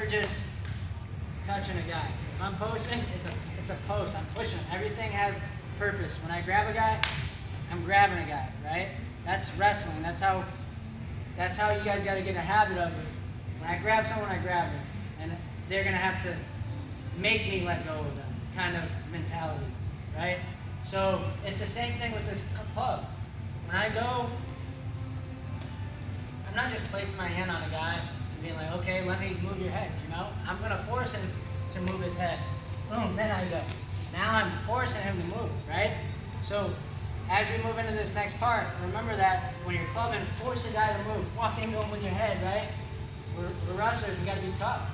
never just touching a guy. If I'm posting, it's a post. I'm pushing him. Everything has purpose. When I grab a guy, I'm grabbing a guy, right? That's wrestling. That's how you guys got to get a habit of it. When I grab someone, I grab them. And they're going to have to make me let go of them kind of mentality, right? So it's the same thing with this club. When I go, I'm not just placing my hand on a guy and being like, okay, let me move your head, you know? I'm going to force him to move his head. Boom, then I go. Now I'm forcing him to move, right? So as we move into this next part, remember that when you're clubbing, force the guy to move. Walk into him with your head, right? We're wrestlers, we got to be tough.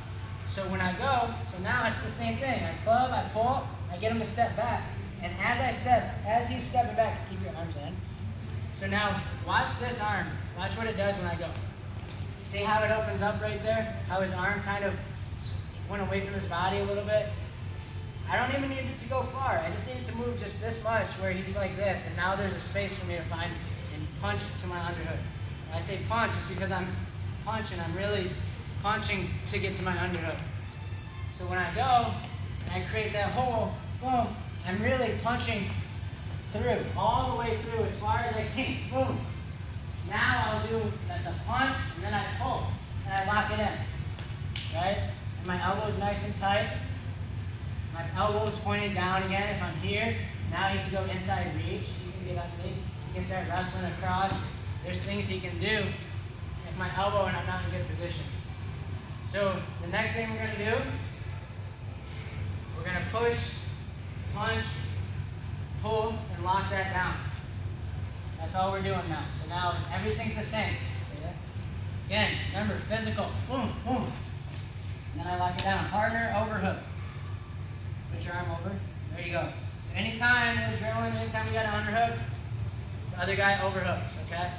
So when I go, so now it's the same thing. I club, I pull, I get him to step back. And as he's stepping back, keep your arms in. So now, watch this arm. Watch what it does when I go. See how it opens up right there? How his arm kind of went away from his body a little bit? I don't even need it to go far. I just need it to move just this much where he's like this. And now there's a space for me to find and punch to my underhook. When I say punch, it's because I'm punching. I'm really punching to get to my underhook. So when I go and I create that hole, boom, I'm really punching through, all the way through as far as I can. Boom. Now I'll do, that's a punch, and then I pull, and I lock it in, right? And my elbow's nice and tight. My elbow's pointed down again. If I'm here, now you can go inside reach. You can get underneath. You can start wrestling across. There's things he can do with my elbow and I'm not in good position. So the next thing we're going to do, we're going to push, punch, pull, and lock that down. That's all we're doing now. So now everything's the same. See that? Again, remember, physical. Boom, boom. And then I lock it down. Partner, overhook. Put your arm over. There you go. So anytime we're drilling, anytime we got an underhook, the other guy overhooks, okay?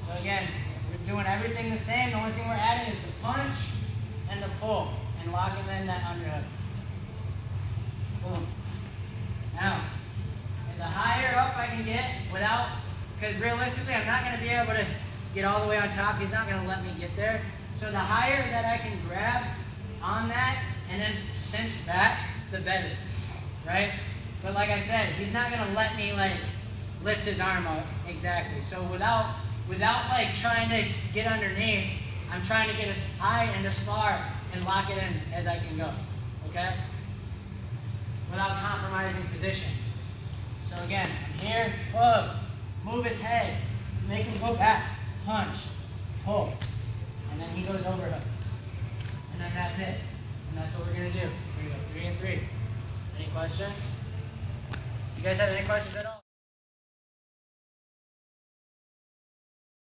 So again, we're doing everything the same. The only thing we're adding is the punch and the pull and locking in that underhook. Boom. Now, the higher up I can get without, because realistically I'm not going to be able to get all the way on top. He's not going to let me get there. So the higher that I can grab on that and then cinch back, the better, right? But like I said, he's not going to let me like lift his arm up exactly. So without like trying to get underneath, I'm trying to get as high and as far and lock it in as I can go, okay? Without compromising position. So again, I'm here, club, move his head, make him go back, punch, pull, and then he goes overhook. And then that's it. And that's what we're gonna do. We're gonna go 3 and 3. Any questions? You guys have any questions at all?